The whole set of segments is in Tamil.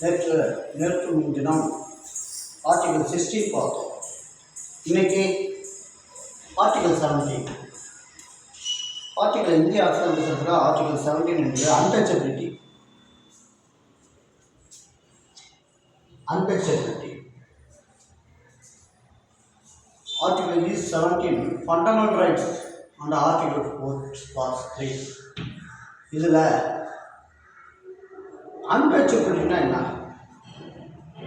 நேற்று முன்தினம் ஆர்டிகல் 16 பார்த்தோம். இன்னைக்கு ஆர்டிகல் 17. இந்திய அரசியலமைப்பு சட்டத்தில் ஆர்டிகல் 17 என்பது untouchability. Article is 17 fundamental rights and article 4 part 3. இதில் அன்டச்சபிலிட்டினா என்ன?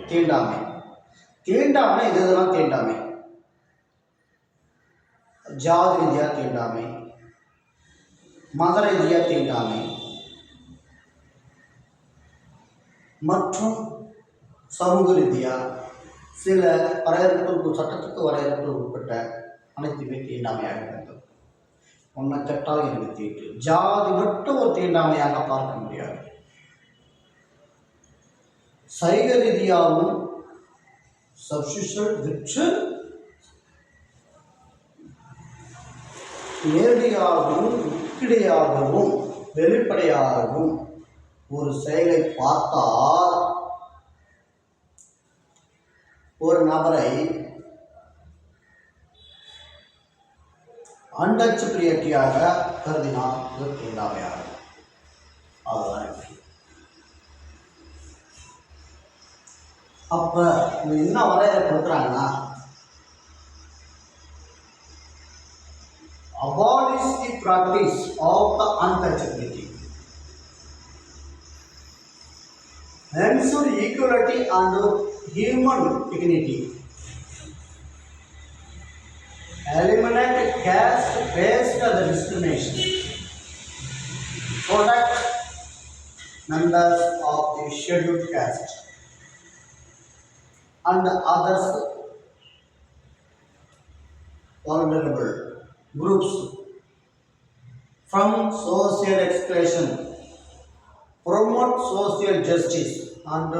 தீண்டாமை. இதெல்லாம் தீண்டாமை. ஜாதி ரீதியாக தீண்டாமை, மத ரீதியாக தீண்டாமை மற்றும் சமூக ரீதியாக சில சட்டத்துக்கு வரையறுப்புக்கு உட்பட்ட அனைத்துமே தீண்டாமையாக இருந்தது. ஒன்றை கட்டால் எனக்கு தீட்டு ஜாதி மட்டும் ஒரு தீண்டாமையாக பார்க்க முடியாது. சைவ ரீதியாகவும் சப்ஸ்டிடியூஷன் விற்று நேரடியாகவும் உக்கிடையாகவும் வெளிப்படையாகவும் ஒரு செயலை பார்த்தால் ஒரு நபரை அன்டச்சபிலிட்டியாக கருதினால் இது தீண்டாமையாகும். அதுதான் அப்போ என்ன வரையறை கொடுக்குறாங்கன்னா, abolish the practice of the untouchability, ensure equality and human dignity, eliminate caste-based discrimination, protect members of the scheduled caste and others vulnerable groups from social exclusion, promote social justice and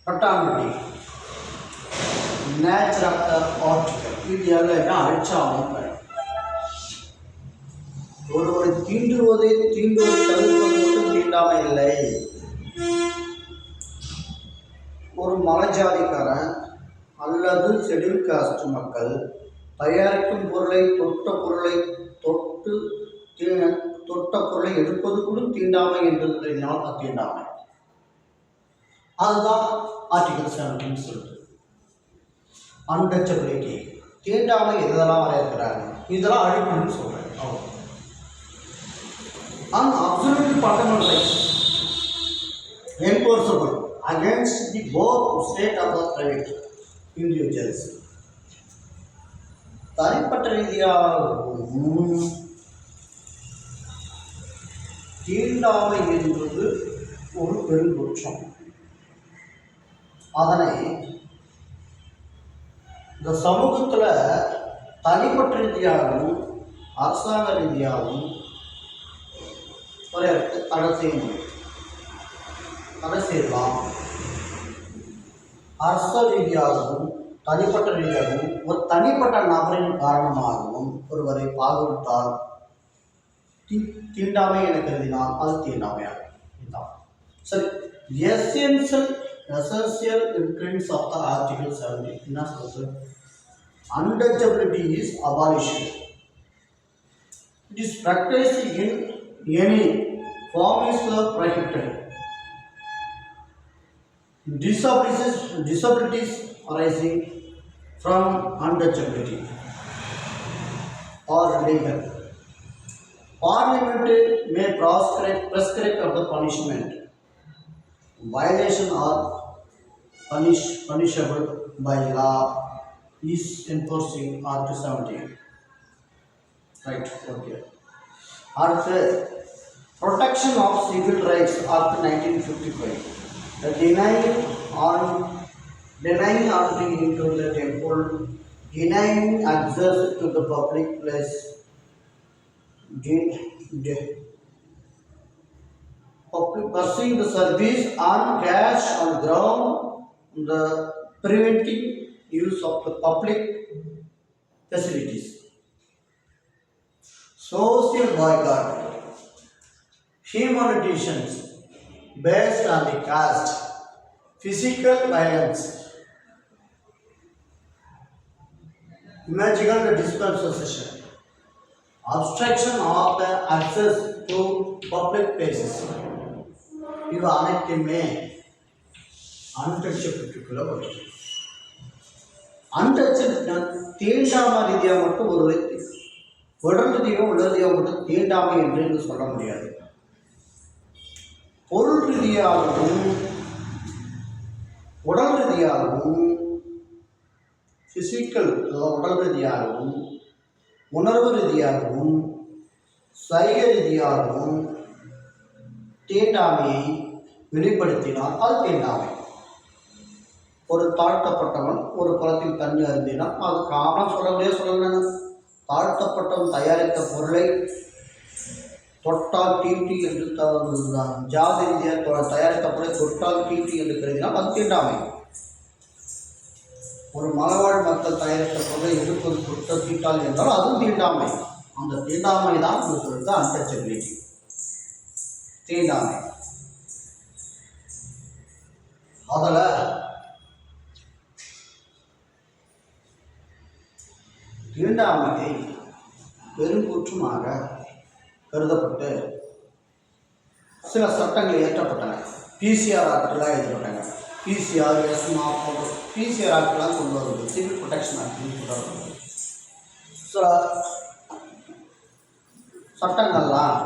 fraternity, nature of the article. இது எல்லாம் அழிச்சாலும் ஒருவரை தீண்டுவதை தவிர்ப்பது மட்டும் தீண்டாமை இல்லை. ஒரு மலைஜாதிக்காரன் அல்லது ஷெட்யூல் காஸ்ட் மக்கள் தயாரிக்கும் பொருளை தொட்ட பொருளை எடுப்பது கூட தீண்டாமை என்று தெரிந்தால் அது தீண்டாமை. அதுதான் ஆர்டிகல் 17 சொல்லுது. அன்டச்சபிலிட்டி தீண்டாமை இதெல்லாம் வரையறுக்கிறாங்க, இதெல்லாம் அழிப்புன்னு சொல்றேன். Absolute fundamental rights enforceable against the both state of the private individuals. தனிப்பட்ட ரீதியாகவும் தீண்டாமை என்பது ஒரு பெருங்குற்றம். அதனை இந்த சமூகத்தில் தனிப்பட்ட ரீதியாகவும் அரசாங்க ரீதியாகவும் தடை செய்ய முடியும். தடை செய்யலாம். அரச ரீதியாகவும் தனிப்பட்ட ரீதியாகவும் ஒரு தனிப்பட்ட நபரின் காரணமாகவும் ஒருவரை பாகுபட்டால் தீண்டாமை என கருதினால் அது தீண்டாமையாகும். சரி, essential imprints of the article 17 என்ன சொல்றது? Untouchability is abolished. It is practiced in any form is prohibited. Disabilities arising from untouchability are legal. Parliament may prescribe of the punishment. Violation or punishable by law is enforcing Article 17. Right, okay. Article Protection of Civil Rights Act 1955. The denying entry into the temple, denying access to the public place, pursuing the service on cash on ground, the preventing use of the public facilities. Social boycott, human based on the caste, physical violence, magical dispensation, obstruction of the access to public places. இவை அனைத்துமே அன்டச்சபிலிட்டிக்குள்ள வரும். அன்டச்சபிலிட்டினா தீண்டாமை ரீதியாக மட்டும் ஒரு உடல் ரீதியாக உடல் ரீதியாக மட்டும் தீண்டாமை என்று சொல்ல முடியாது. பொருள் ரீதியாகவும் உடல் ரீதியாகவும் பிசிக்கல் உடல் ரீதியாகவும் உணர்வு ரீதியாகவும் சைகை ரீதியாகவும் தீண்டாமையை வெளிப்படுத்தினால் அது தீண்டாமை. ஒரு தாழ்த்தப்பட்டவன் ஒரு குளத்தில் தண்ணி அருந்தினால் அது காரணம் சொல்லணும். தாழ்த்தப்பட்டவன் தயாரித்த பொருளை தொட்டால் தீட்டி என்று ஜாதி ரீதியாக தயாரித்த பொருளை தொட்டால் தீட்டி என்று கருதினால் அது தீண்டாமை. ஒரு மலைவாழ் மக்கள் தயாரித்த பொருளை எதிர்ப்பது தொட்ட தீட்டால் என்றால் அதுவும் தீண்டாமை. அந்த தீண்டாமை தான் சொல்றது அன்டச்சபிலிட்டி, தீண்டாமை. அதில் தீண்டாமையை பெருங்குற்றமாக கருதப்பட்டு சில சட்டங்கள் இயற்றப்பட்டன. பிசிஆர் ஆக்டெலாம் எழுதப்பட்டாங்க. பிசிஆர் எஸ்மா போன்ற பிசிஆர் ஆக்டெலாம் கொண்டு வருவது, சிவில் ப்ரொடெக்ஷன் ஆக்ட்னு கொண்டு வருவது. சில சட்டங்கள்லாம்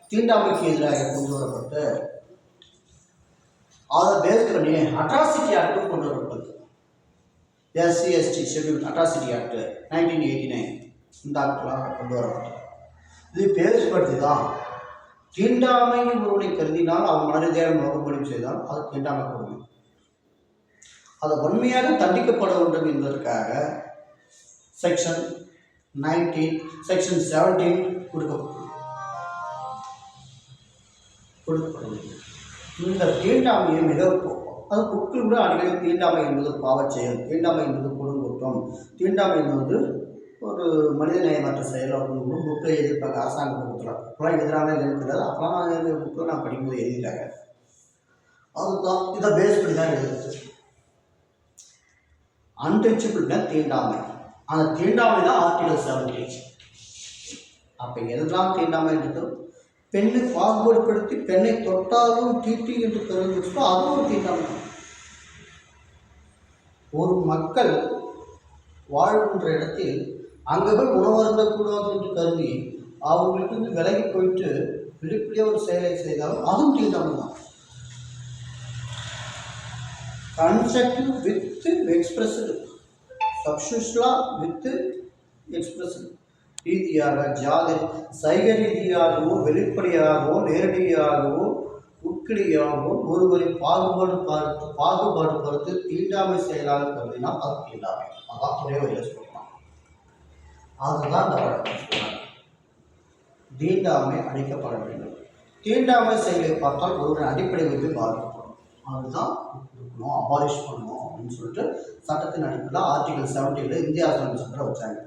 தீண்டாமைக்கு எதிராக கொண்டு வரப்பட்டு அதை பேஸ் பண்ணி அட்ராசிட்டி ஆக்டும் கொண்டு வரப்பட்டது. SC ST schedule atrocity act 1989 இந்த ஆக்டெலாம் கொண்டு வரப்பட்டது. இது பேசுபடுத்தி தான் தீண்டாமை ஒருவனை கருதினால் அவன் மனரீதியாக நோக்கப்படி செய்தால் அது தீண்டாமை கொடுமை. அது வன்மையாக தண்டிக்கப்பட வேண்டும் என்பதற்காக செக்ஷன் 19 செக்ஷன் 17 கொடுக்கப்படுகிறது. இந்த தீண்டாமையை மிக அது புக்கில் கூட அடிக்கடி தீண்டாமை என்பது பாவச் செயல், தீண்டாமை என்பது கொடுங்குற்றம், தீண்டாமை என்பது ஒரு மனிதநேயமற்ற செயல் அப்படின்னு புக்கை எதிர்ப்பாங்க. அரசாங்க புக்கில் அப்போலாம் எதிரான இருக்கிறது. அப்போலாம் நான் புக்கில் நான் படிக்கும்போது எழுதிட்டாங்க. அதுதான் இதை பேஸ் பண்ணி தான் எழுதுறது. அன்டச்சபிள்னா தீண்டாமை. அந்த தீண்டாமை தான் ஆர்டிகல் 70. அப்போ எதெல்லாம் தீண்டாமை என்றது பெண்ணை பாகுபாடுபடுத்தி பெண்ணை தொட்டாலும் தீட்டி என்று தெரிஞ்சுட்டோ அதுவும் ஒரு தீண்டாமை. ஒரு மக்கள் வாழ்கின்ற இடத்தில் அங்கே போய் உணவு அருந்தக்கூடாது என்று கருதி அவங்களுக்கு விலகி போயிட்டு வெளிப்படையாக ஒரு செயலை செய்தாலும் அதுவும் தீண்டாமை தான். Constructive with expressed, substitutional with expressed ரீதியாக ஜாதி சைக ரீதியாகவோ வெளிப்படையாகவோ நேரடியாகவோ உட்கிடையாகவோ ஒருவரை பாகுபாடு பார்த்து தீண்டாமை செயலாக கருதினால் அது தீண்டாமை. அதான் ஒரே வழியில் சொல்லலாம். அதுதான் இந்த வழக்கம் சொல்றாங்க. தீண்டாமை அழிக்கப்பட வேண்டும். தீண்டாமை செயலை பார்த்தால் ஒருவரின் அடிப்படை உரிமை பாதிக்கப்படும். அதுதான் இருக்கணும், அபாலிஷ் பண்ணணும் அப்படின்னு சொல்லிட்டு சட்டத்தின் அடிப்படையில் ஆர்டிகல் 70 இந்திய அரசாங்க சட்டத்தில் வச்சாங்க.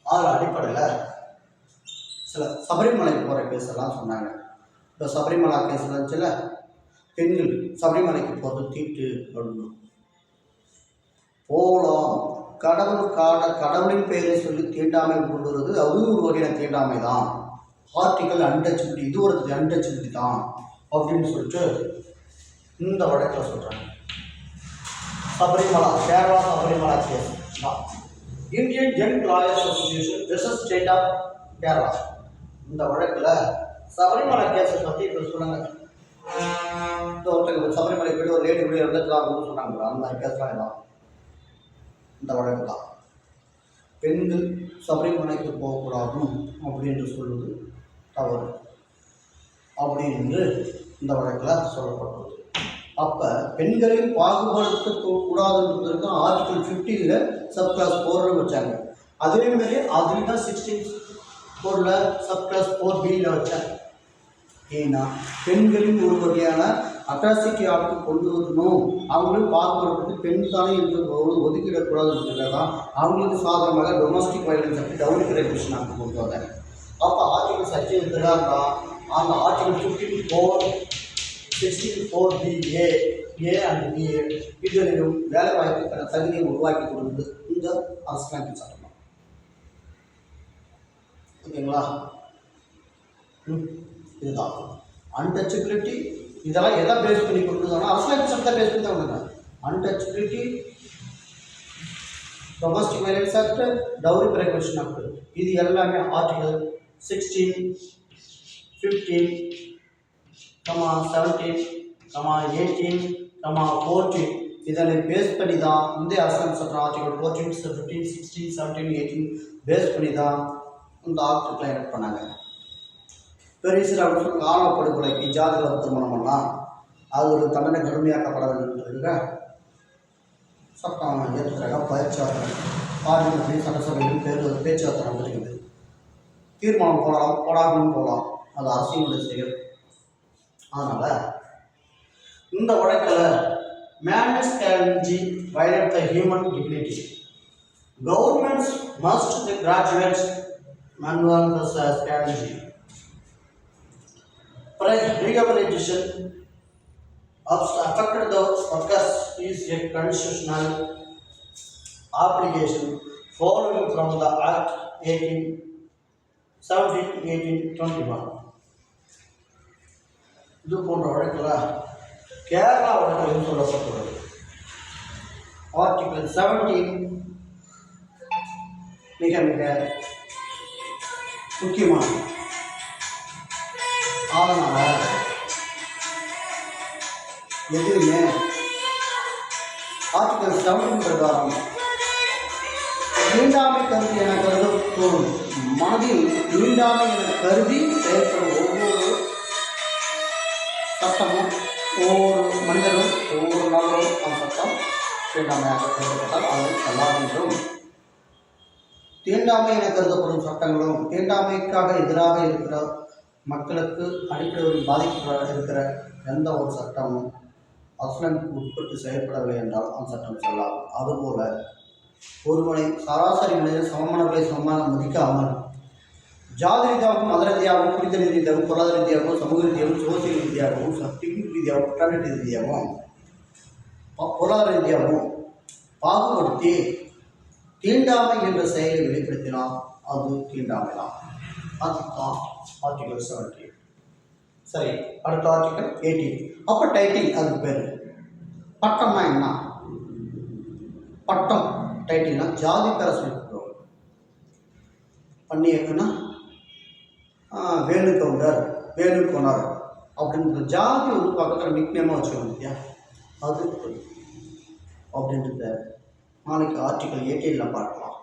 அதில் அடிப்படையில் சில சபரிமலை போகிற கேஸ் எல்லாம் சொன்னாங்க. இப்போ சபரிமலை கேஸ் இருந்துச்சுல, பெண்கள் சபரிமலைக்கு போகிறது தீட்டு பண்ணணும் போகலாம். கடவுளின் பெயரை சொல்லி தீண்டாமை கொண்டு வருவது அதுவும் ஒரு வகையான தீண்டாமை தான். ஆர்டிகல் அன்டச்சபிலிட்டி, இது ஒரு அன்டச்சபிலிட்டி தான் அப்படின்னு சொல்லிட்டு இந்த வழக்கில் சொல்கிறாங்க. சபரிமலா, கேரளா சபரிமலா கேஸ் தான். இந்தியன் ஜென் lawyers association versus state of Kerala. இந்த வழக்கில் சபரிமலை கேஸை பற்றி இப்போ சொன்னாங்க. இந்த ஒருத்தர் சபரிமலை போய்ட்டு ஒரு லேடி இப்படி இருந்துட்டு சொன்னாங்க. அந்த கேஸ்லாம் தான் இந்த வழக்கு தான். பெண்கள் சபரிமலைக்கு போகக்கூடாது அப்படின்னு சொல்வது தவறு அப்படின்னு இந்த வழக்கில் சொல்லப்பட்டது. அப்போ பெண்களையும் பாகுபடுத்தக்கூடாது என்பதற்கு ஆர்டிகல் 15 சப்கிளாஸ் 4 வச்சாங்க. அதே மாதிரி அதில் தான் 16 சப்கிளாஸ் 4B வச்சாங்க. ஏன்னா பெண்களின் ஒரு வகையான அட்ராசிட்டி ஆக்ட் கொண்டு வரணும், அவங்களும் பாகுபடுத்தி பெண் தானே என்று ஒதுக்கிடக்கூடாதுன்றதுக்காக தான் அவங்களுக்கு சாதகமாக domestic violence act, dowry crimination act கொண்டு வந்தாங்க. அப்போ ஆர்டிகல் சர்ச்சை அந்த article 16(4)(BA) A and BA இதுகளிலும் வேலை வாய்ப்புக்கான தகுதியை உருவாக்கி கொடுக்குது இந்த அரசியலமைப்பு சட்டம். ஓகேங்களா? இதுதான் அன்டச்சபிலிட்டி. இதெல்லாம் எதை பேஸ் பண்ணி கொடுக்குறதுனா அரசியலமைப்பு சட்டத்தை பேஸ் பண்ணி தான் கொடுங்க. Untouchability, domestic violence act, dowry prohibition act, இது எல்லாமே ஆர்டிகல் 16, 15, 17, 18, 14 இதனை பேஸ் பண்ணி தான் இந்திய அரசியலமைப்பு சட்டம் ஆர்டிகல் 14, 15, 16, 17, 18 பேஸ் பண்ணி தான் இந்த ஆக்டுகளை எலக்ட் பண்ணாங்க. பெரிய சில ஆணவ படுகொலைக்கு ஜாதிகளை திருமணம் பண்ணால் அது ஒரு தண்டனை கடுமையாக்கப்பட வேண்டும் சட்டம் ஏற்றுக்கிறாங்க. பயிற்சியாளர் பார்லிமெண்ட்லையும் சட்டசபையிலும் பேச்சுவார்த்தை நடந்துருக்குது. தீர்மானம் போடலாம், போடாமல் போகலாம், அது அரசியலுடைய செயல். அதனால் இந்த வழக்கில் menace challenge violate the human dignity. Governments must the graduates manual strategy. Rehabilitation of affected the workers is a constitutional obligation following from the Act 17/1821. இது போன்ற வழக்கில் கேரளா வழக்கில் சொல்லப்பட்டுள்ளது. ஆர்டிகல் 17 மிக மிக முக்கியமானது. அதனால் எதுவுமே ஆர்டிகல் 17 பிரகாரம் தீண்டாமை கருதி என கருதப்படும் மனதில் தீண்டாமை என கருதி செயல்படும் ஒவ்வொரு சட்டமும் ஒவ்வொரு மனிதரும் ஒவ்வொரு நபரும் அந்த சட்டம் தீண்டாமையாக கருதப்பட்டால் அதை செல்லாது என்றும், தீண்டாமை என கருதப்படும் சட்டங்களும் தீண்டாமைக்காக எதிராக இருக்கிற மக்களுக்கு அடிப்படையில் பாதிக்கப்பட இருக்கிற எந்த ஒரு சட்டமும் அரசியலமைப்புக்கு உட்பட்டு செயல்படவில்லை என்றால் அந்த சட்டம் செல்லாது. அதுபோல ஒருவனை சராசரி மனிதன் சமமானவர்களை சமமாக மதிக்காமல் ஜாதி ரீதியாகவும் மத ரீதியாகவும் குறித்த ரீதியாகவும் பொருளாதார ரீதியாகவும் சமூக ரீதியாகவும் சோசியல் ரீதியாகவும் டெக்னிக் ரீதியாகவும் கட்டாணி ரீதியாகவும் பொருளாதார ரீதியாகவும் பாகுபடுத்தி தீண்டாமை என்ற செயலை வெளிப்படுத்தினால் அது தீண்டாமை தான். அதுதான் ஆர்டிகல் 17. சரி, அடுத்த ஆர்டிகல் 18. அப்போ டைட்டில், அதுக்கு பேர் பட்டம்னா என்ன? பட்டம் டைட்டில்னா ஜாதி பேர சொல்லி பண்ணியிருக்குன்னா வேணுகவுண்டர், வேணுகோணர் அப்படின்ற ஜாதி வந்து பக்கத்தில் நிக்னேமாக வச்சுக்கணும் இல்லையா, அது அப்படின்றத நாளைக்கு ஆர்டிகல் 18 பார்க்கலாம்.